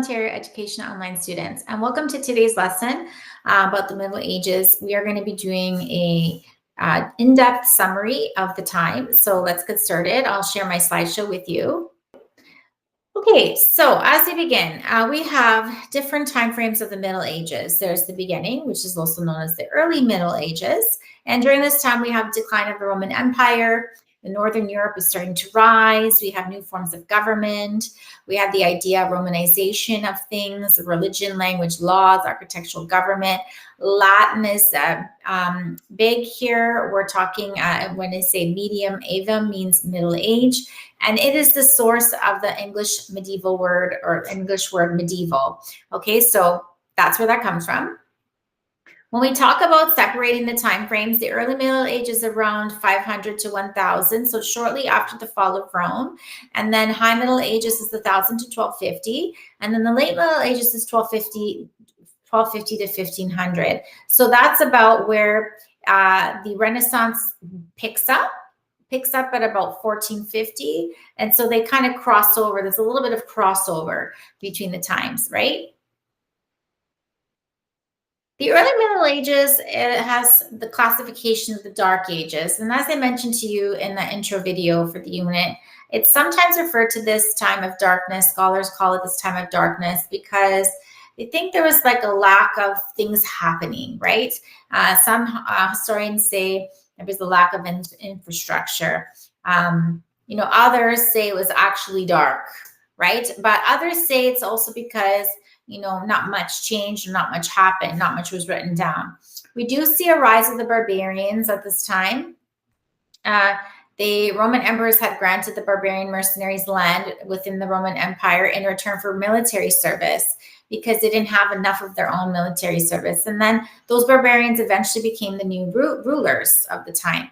Ontario Education Online students, and welcome to today's lesson about the Middle Ages. We are going to be doing a in-depth summary of the time. So let's get started. I'll share my slideshow with you. Okay, so as we begin, we have different time frames of the Middle Ages. There's the beginning, which is also known as the early Middle Ages. And during this time, we have decline of the Roman Empire. The Northern Europe is starting to rise. We have new forms of government. We have the idea of Romanization of things, religion, language, laws, architectural government. Latin is big here. We're talking, when I say medium aevum means middle age. And it is the source of the English medieval word or English word medieval. Okay, so that's where that comes from. When we talk about separating the time frames, the early Middle Ages around 500 to 1000, so shortly after the fall of Rome. And then High Middle Ages is 1000 to 1250. And then the Late Middle Ages is 1250 to 1500. So that's about where the Renaissance picks up at about 1450. And so they kind of cross over. There's a little bit of crossover between the times, right? The early Middle Ages, it has the classification of the Dark Ages. And as I mentioned to you in the intro video for the unit, it's sometimes referred to this time of darkness. Scholars call it this time of darkness because they think there was like a lack of things happening, right? Some historians say there was a lack of infrastructure. Others say it was actually dark, right? But others say it's also because not much changed, not much happened, not much was written down. We do see a rise of the barbarians at this time. The Roman emperors had granted the barbarian mercenaries land within the Roman Empire in return for military service because they didn't have enough of their own military service. And then those barbarians eventually became the new rulers of the time.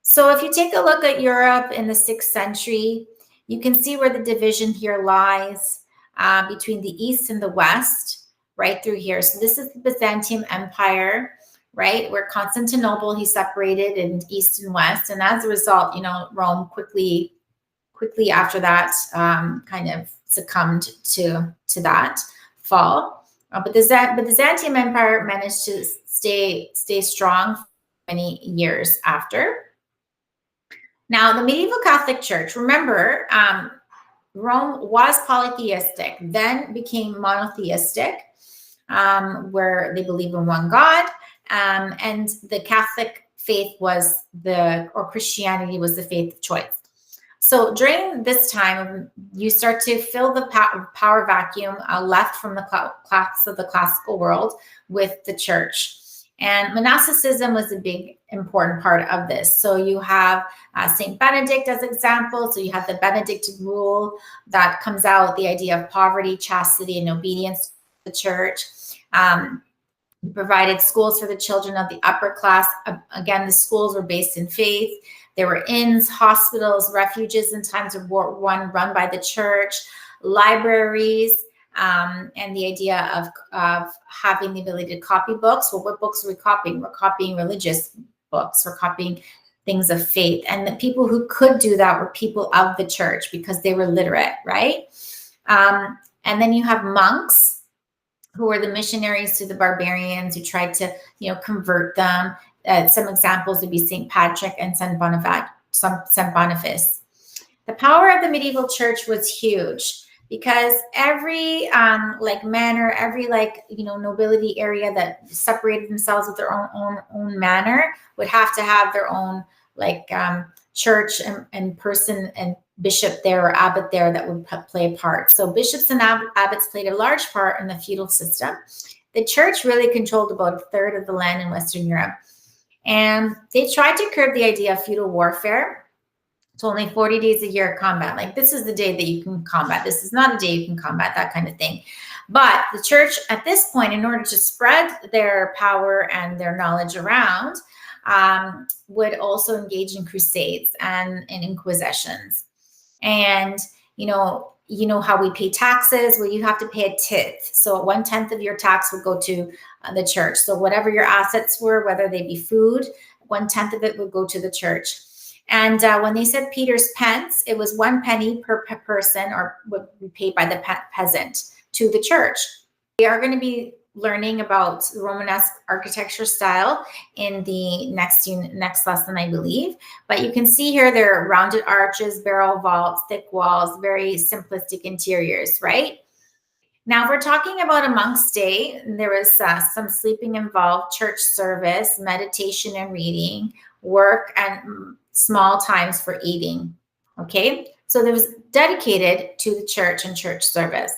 So if you take a look at Europe in the 6th century, you can see where the division here lies. Between the East and the West, right through here. So this is the Byzantium Empire, right? Where Constantinople, he separated in East and West. And as a result, Rome quickly after that kind of succumbed to that fall. But the Byzantium Empire managed to stay strong for many years after. Now, the medieval Catholic Church, remember, Rome was polytheistic, then became monotheistic, where they believe in one God, and the Catholic faith or Christianity was the faith of choice. So during this time, you start to fill the power vacuum left from the class of the classical world with the church. And monasticism was a big, important part of this. So you have St. Benedict as example. So you have the Benedictine rule that comes out, the idea of poverty, chastity, and obedience to the church. Provided schools for the children of the upper class. Again, the schools were based in faith. There were inns, hospitals, refuges in times of War I run by the church, libraries, and the idea of having the ability to copy books. Well, what books are we copying? We're copying religious books. We're copying things of faith. And the people who could do that were people of the church because they were literate, right? And then you have monks who were the missionaries to the barbarians who tried to, convert them. Some examples would be St. Patrick and St. Boniface. The power of the medieval church was huge, because every manor, every nobility area that separated themselves with their own manor would have to have their own church and person and bishop there or abbot there that would play a part. So bishops and abbots played a large part in the feudal system. The church really controlled about a third of the land in Western Europe. And they tried to curb the idea of feudal warfare. It's only 40 days a year combat. Like, this is the day that you can combat. This is not a day you can combat, that kind of thing. But the church at this point, in order to spread their power and their knowledge around, would also engage in crusades and in inquisitions. And, you know how we pay taxes? Well, you have to pay a tithe. So 1/10 of your tax would go to the church. So whatever your assets were, whether they be food, 1/10 of it would go to the church. And when they said Peter's pence, it was 1 penny per person, or would be paid by the peasant to the church. We are going to be learning about Romanesque architecture style in the next lesson, I believe. But you can see here there are rounded arches, barrel vaults, thick walls, very simplistic interiors, right? Now, if we're talking about a monk's day, there was some sleeping involved, church service, meditation and reading, work, and small times for eating. Okay, so there was dedicated to the church and church service.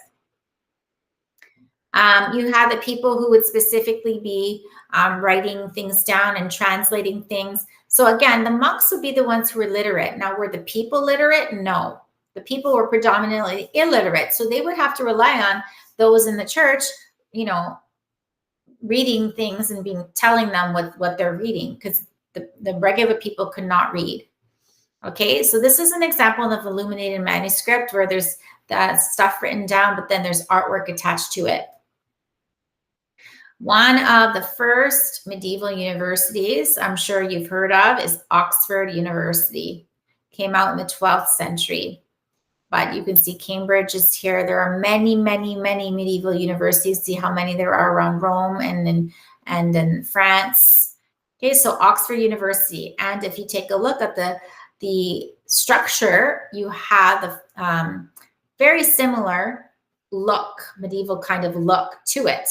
You had the people who would specifically be writing things down and translating things. So again, the monks would be the ones who were literate. Now, were the people literate? No. The people were predominantly illiterate. So they would have to rely on those in the church, you know, reading things and telling them what they're reading, because the regular people could not read. Okay, so this is an example of illuminated manuscript where there's that stuff written down, but then there's artwork attached to it. One of the first medieval universities I'm sure you've heard of is Oxford University. Came out in the 12th century. But you can see Cambridge is here. There are many, many, many medieval universities. See how many there are around Rome and in France. Okay, so Oxford University. And if you take a look at the structure, you have the very similar look, medieval kind of look to it.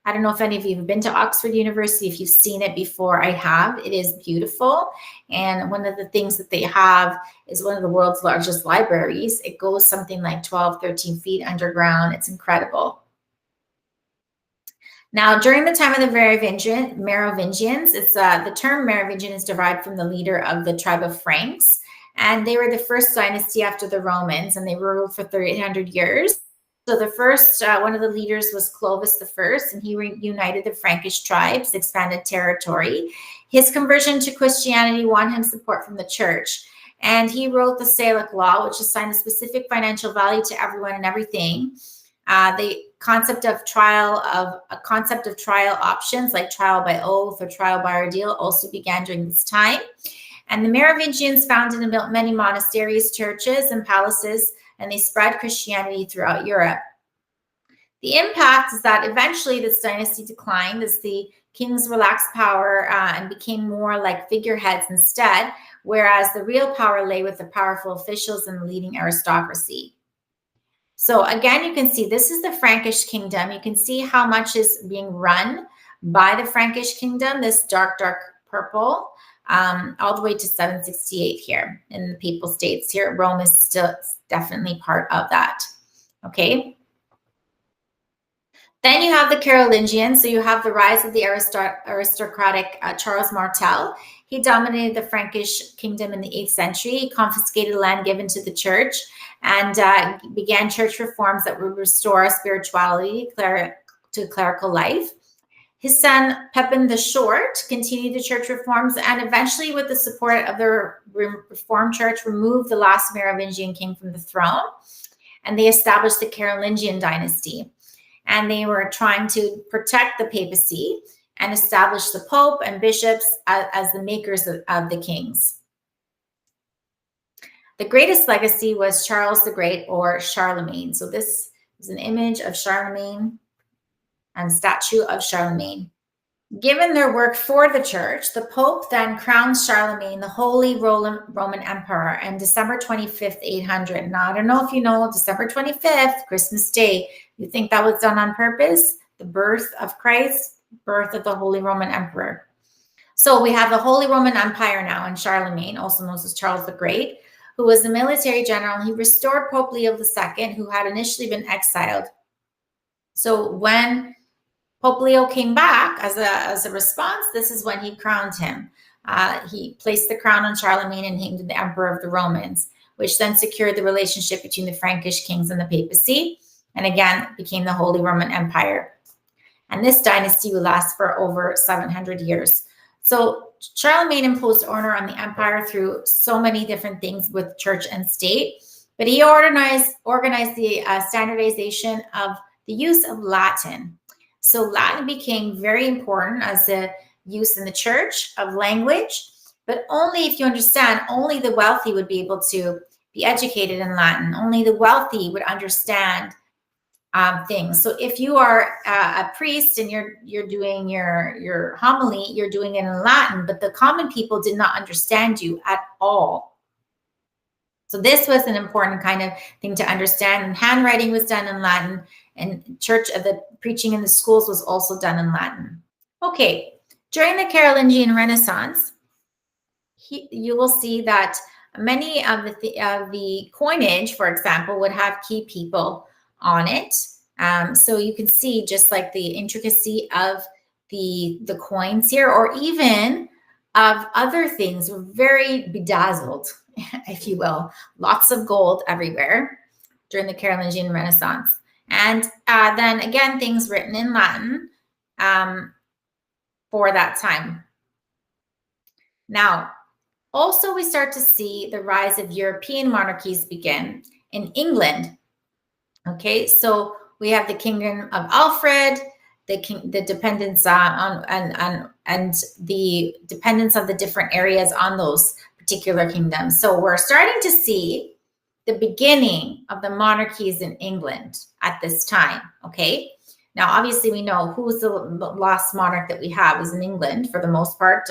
I don't know if any of you have been to Oxford University. If you've seen it before, I have. It is beautiful. And one of the things that they have is one of the world's largest libraries. It goes something like 12, 13 feet underground. It's incredible. Now, during the time of the Merovingians, the term Merovingian is derived from the leader of the tribe of Franks. And they were the first dynasty after the Romans, and they ruled for 300 years. So the first, one of the leaders was Clovis I, and he reunited the Frankish tribes, expanded territory. His conversion to Christianity won him support from the church. And he wrote the Salic Law, which assigned a specific financial value to everyone and everything. The concept of trial options like trial by oath or trial by ordeal also began during this time. And the Merovingians founded and built many monasteries, churches, and palaces, and they spread Christianity throughout Europe. The impact is that eventually this dynasty declined as the kings relaxed power and became more like figureheads instead, whereas the real power lay with the powerful officials and the leading aristocracy. So again, you can see this is the Frankish kingdom. You can see how much is being run by the Frankish kingdom, this dark, dark purple, all the way to 768 here in the Papal States. Here, Rome is still definitely part of that. Okay. Then you have the Carolingians. So you have the rise of the aristocratic Charles Martel. He dominated the Frankish kingdom in the 8th century. He confiscated land given to the church and began church reforms that would restore spirituality to clerical life. His son, Pepin the Short, continued the church reforms and eventually, with the support of the Reformed Church, removed the last Merovingian king from the throne. And they established the Carolingian dynasty. And they were trying to protect the papacy and establish the Pope and bishops as the makers of the kings. The greatest legacy was Charles the Great, or Charlemagne. So this is an image of Charlemagne and statue of Charlemagne. Given their work for the church, the Pope then crowned Charlemagne the Holy Roman Emperor on December 25th, 800. Now, I don't know if you know, December 25th, Christmas Day, you think that was done on purpose? The birth of Christ, birth of the Holy Roman Emperor. So we have the Holy Roman Empire now, and Charlemagne, also known as Charles the Great, who was the military general. He restored Pope Leo II, who had initially been exiled. So when Pope Leo came back as a response, this is when he crowned him. He placed the crown on Charlemagne and named him the Emperor of the Romans, which then secured the relationship between the Frankish kings and the papacy, and again became the Holy Roman Empire. And this dynasty will last for over 700 years. So Charlemagne imposed order on the empire through so many different things with church and state, but he organized the standardization of the use of Latin. So Latin became very important as the use in the church of language, but only if you understand, only the wealthy would be able to be educated in Latin. Only the wealthy would understand things. So if you are a priest and you're doing your homily, you're doing it in Latin, but the common people did not understand you at all. So this was an important kind of thing to understand. And handwriting was done in Latin, and the preaching in the schools was also done in Latin. Okay, during the Carolingian Renaissance, you will see that many of the coinage, for example, would have key people on it. So you can see just like the intricacy of the coins here, or even of other things, were very bedazzled, if you will. Lots of gold everywhere during the Carolingian Renaissance. And then again, things written in Latin for that time. Now, also, we start to see the rise of European monarchies begin in England. Okay, so we have the Kingdom of Alfred, the dependence and the dependence of the different areas on those particular kingdoms. So we're starting to see the beginning of the monarchies in England at this time. Okay, now obviously we know who's the last monarch that we have is in England for the most part.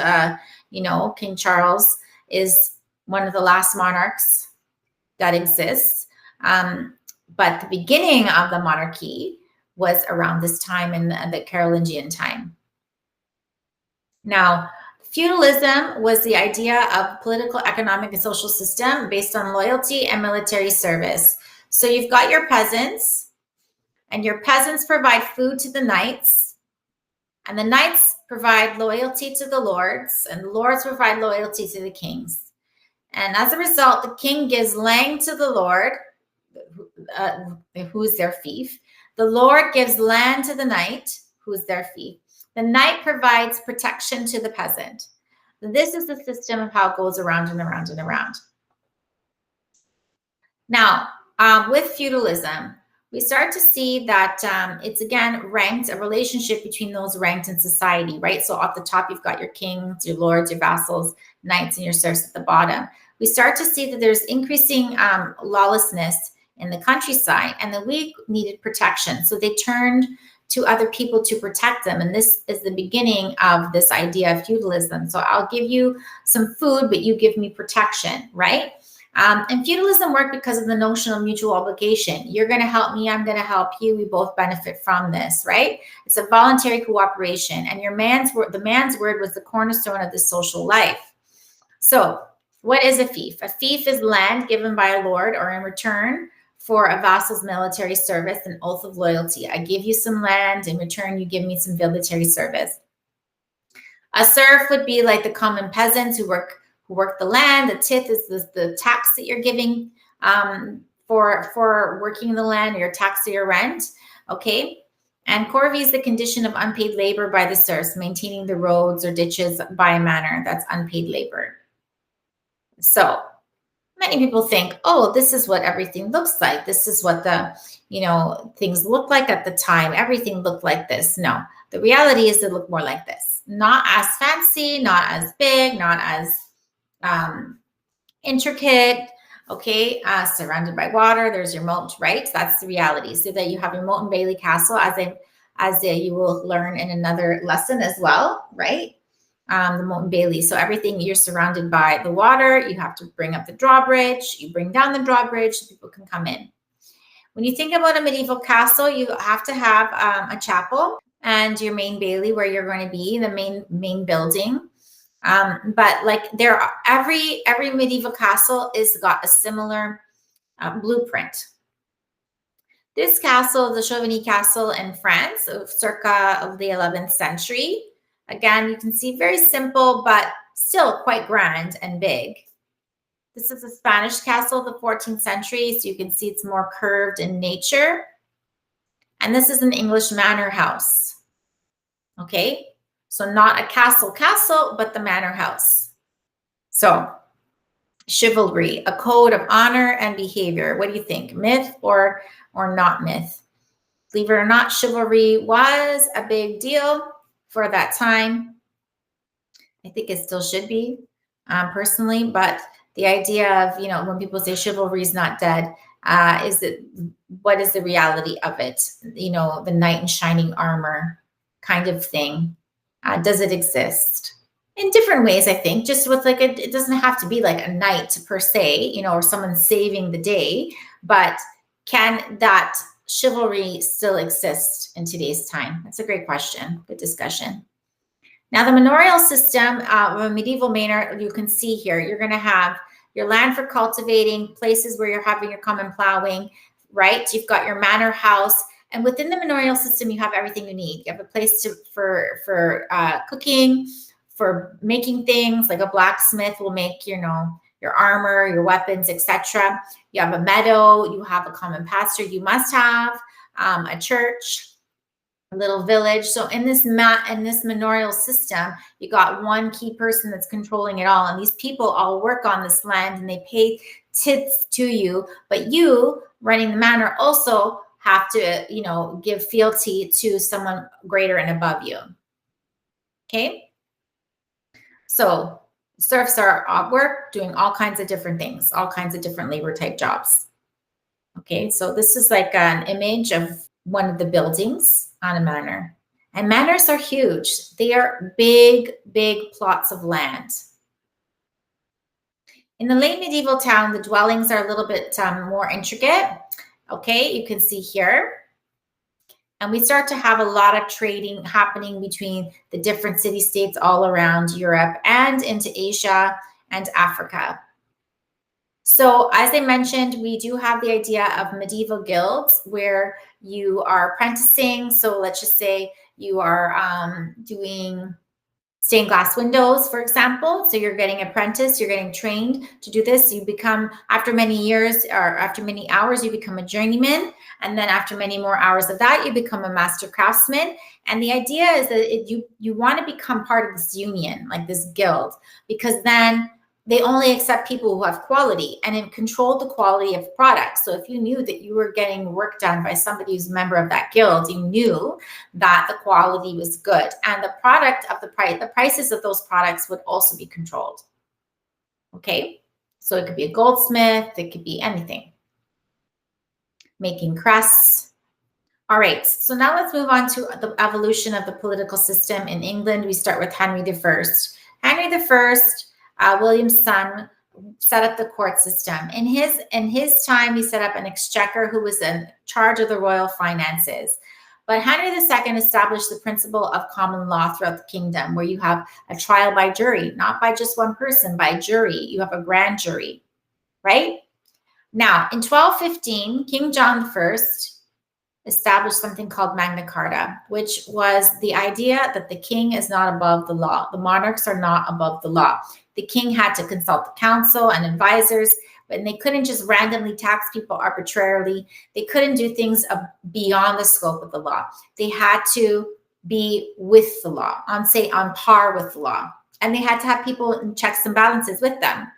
King Charles is one of the last monarchs that exists. But the beginning of the monarchy was around this time in the Carolingian time. Now, feudalism was the idea of political, economic, and social system based on loyalty and military service. So you've got your peasants, and your peasants provide food to the knights, and the knights provide loyalty to the lords, and the lords provide loyalty to the kings. And as a result, the king gives land to the lord, who's their fief. The lord gives land to the knight, who's their fief. The knight provides protection to the peasant. This is the system of how it goes around and around and around. Now, with feudalism, we start to see that it's again ranked, a relationship between those ranked in society, right? So at the top, you've got your kings, your lords, your vassals, knights, and your serfs at the bottom. We start to see that there's increasing lawlessness in the countryside, and the weak needed protection. So they turned to other people to protect them. And this is the beginning of this idea of feudalism. So I'll give you some food, but you give me protection, right? And feudalism worked because of the notion of mutual obligation. You're going to help me, I'm going to help you. We both benefit from this, right? It's a voluntary cooperation. And the man's word was the cornerstone of the social life. So what is a fief? A fief is land given by a lord or in return for a vassal's military service and oath of loyalty. I give you some land, in return you give me some military service. A serf would be like the common peasants who work the land. The tithe is the tax that you're giving for working the land, or your tax or your rent, okay? And corvée is the condition of unpaid labor by the serfs, maintaining the roads or ditches by a manner. That's unpaid labor. So many people think, oh, this is what everything looks like. This is what the, things look like at the time. Everything looked like this. No, the reality is it looked more like this. Not as fancy, not as big, not as intricate, okay? Surrounded by water, there's your moat, right? That's the reality. So that you have your moat and Bailey Castle, as you will learn in another lesson as well, right? The moat and Bailey. So everything, you're surrounded by the water. You have to bring up the drawbridge. You bring down the drawbridge so people can come in. When you think about a medieval castle, you have to have a chapel and your main Bailey, where you're going to be, the main building. But like every medieval castle is got a similar blueprint. This castle, the Chauvigny Castle in France, circa of the 11th century. Again, you can see very simple, but still quite grand and big. This is a Spanish castle of the 14th century, so you can see it's more curved in nature. And this is an English manor house. Okay, so not a castle, but the manor house. So chivalry, a code of honor and behavior. What do you think? Myth or not myth? Believe it or not, chivalry was a big deal for that time. I think it still should be, personally, but The idea of, when people say chivalry is not dead, what is the reality of it? The knight in shining armor kind of thing. Does it exist? In different ways, I think, just with it doesn't have to be like a knight per se, or someone saving the day, but can that chivalry still exist in today's time? That's a great question. Good discussion. Now, the manorial system of a medieval manor, you can see here, you're going to have your land for cultivating, places where you're having your common plowing, right? You've got your manor house. And within the manorial system, you have everything you need. You have a place for cooking, for making things, like a blacksmith will make, your armor, your weapons, etc. You have a meadow, you have a common pasture. You must have a church, a little village. So in this manorial system, you got one key person that's controlling it all. And these people all work on this land and they pay tithes to you. But you, running the manor, also have to, give fealty to someone greater and above you. Okay? So serfs are at work doing all kinds of different things, all kinds of different labor type jobs. Okay, so this is like an image of one of the buildings on a manor. And manors are huge. They are big, big plots of land. In the late medieval town, the dwellings are a little bit more intricate. Okay, you can see here. And we start to have a lot of trading happening between the different city-states all around Europe and into Asia and Africa. So as I mentioned, we do have the idea of medieval guilds where you are apprenticing. So let's just say you are doing stained glass windows, for example. So you're getting apprenticed, you're getting trained to do this. You become, after many years or after many hours, you become a journeyman. And then after many more hours of that, you become a master craftsman. And the idea is that you want to become part of this union, like this guild, because then they only accept people who have quality and it controlled the quality of products. So if you knew that you were getting work done by somebody who's a member of that guild, you knew that the quality was good. And the product of the prices of those products would also be controlled. Okay, so it could be a goldsmith, it could be anything. Making crests. All right, so now let's move on to the evolution of the political system in England. We start with Henry I. Henry I, William's son, set up the court system. In his time, he set up an exchequer who was in charge of the royal finances. But Henry II established the principle of common law throughout the kingdom, where you have a trial by jury, not by just one person, by jury. You have a grand jury, right? Now, in 1215, King John I established something called Magna Carta, which was the idea that the king is not above the law. The monarchs are not above the law. The king had to consult the council and advisors, but they couldn't just randomly tax people arbitrarily. They couldn't do things beyond the scope of the law. They had to be with the law, on par with the law. And they had to have people in checks and balances with them.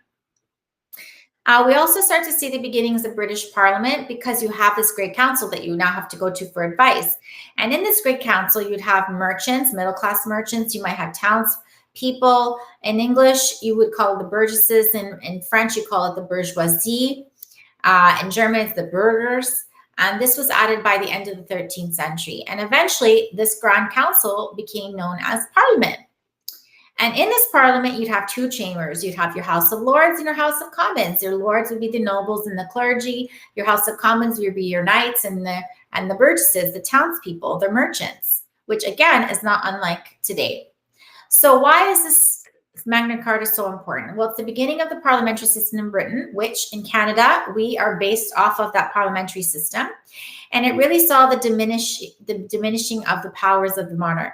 We also start to see the beginnings of British Parliament because you have this great council that you now have to go to for advice. And in this great council, you'd have merchants, middle-class merchants. You might have townspeople. In English, you would call it the burgesses. In French, you call it the bourgeoisie. In German, it's the burghers. And this was added by the end of the 13th century. And eventually, this Grand Council became known as Parliament. And in this parliament, you'd have two chambers. You'd have your House of Lords and your House of Commons. Your lords would be the nobles and the clergy. Your House of Commons would be your knights and the burgesses, the townspeople, the merchants, which again is not unlike today. So why is this Magna Carta so important? Well, it's the beginning of the parliamentary system in Britain, which in Canada, we are based off of that parliamentary system. And it really saw the diminishing of the powers of the monarch.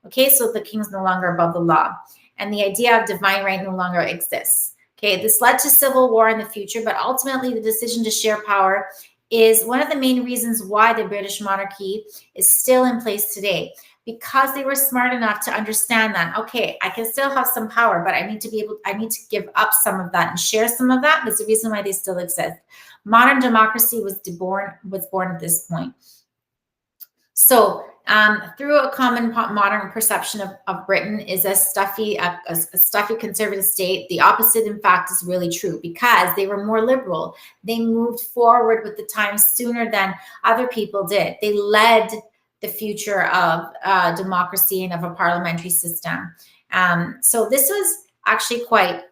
Okay, so the king's no longer above the law. And the idea of divine right no longer exists. Okay, this led to civil war in the future, but ultimately the decision to share power is one of the main reasons why the British monarchy is still in place today. Because they were smart enough to understand that, okay, I can still have some power, but I need to give up some of that and share some of that. That's the reason why they still exist. Modern democracy was born at this point. So, through a common modern perception of Britain is a stuffy conservative state. The opposite, in fact, is really true because they were more liberal. They moved forward with the times sooner than other people did. They led the future of democracy and of a parliamentary system. So this was actually quite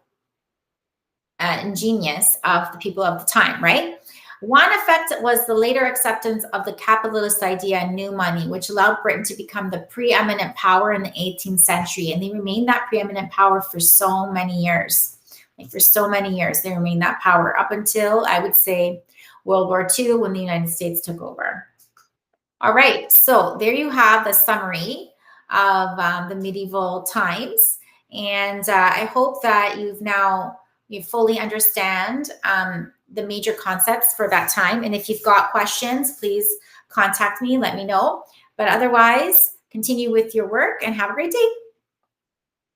ingenious of the people of the time, right? One effect was the later acceptance of the capitalist idea and new money, which allowed Britain to become the preeminent power in the 18th century. And they remained that preeminent power for so many years. Like for so many years, they remained that power up until, I would say, World War II, when the United States took over. All right, so there you have the summary of the medieval times. And I hope that you fully understand the major concepts for that time. And if you've got questions, please contact me, let me know. But otherwise, continue with your work and have a great day.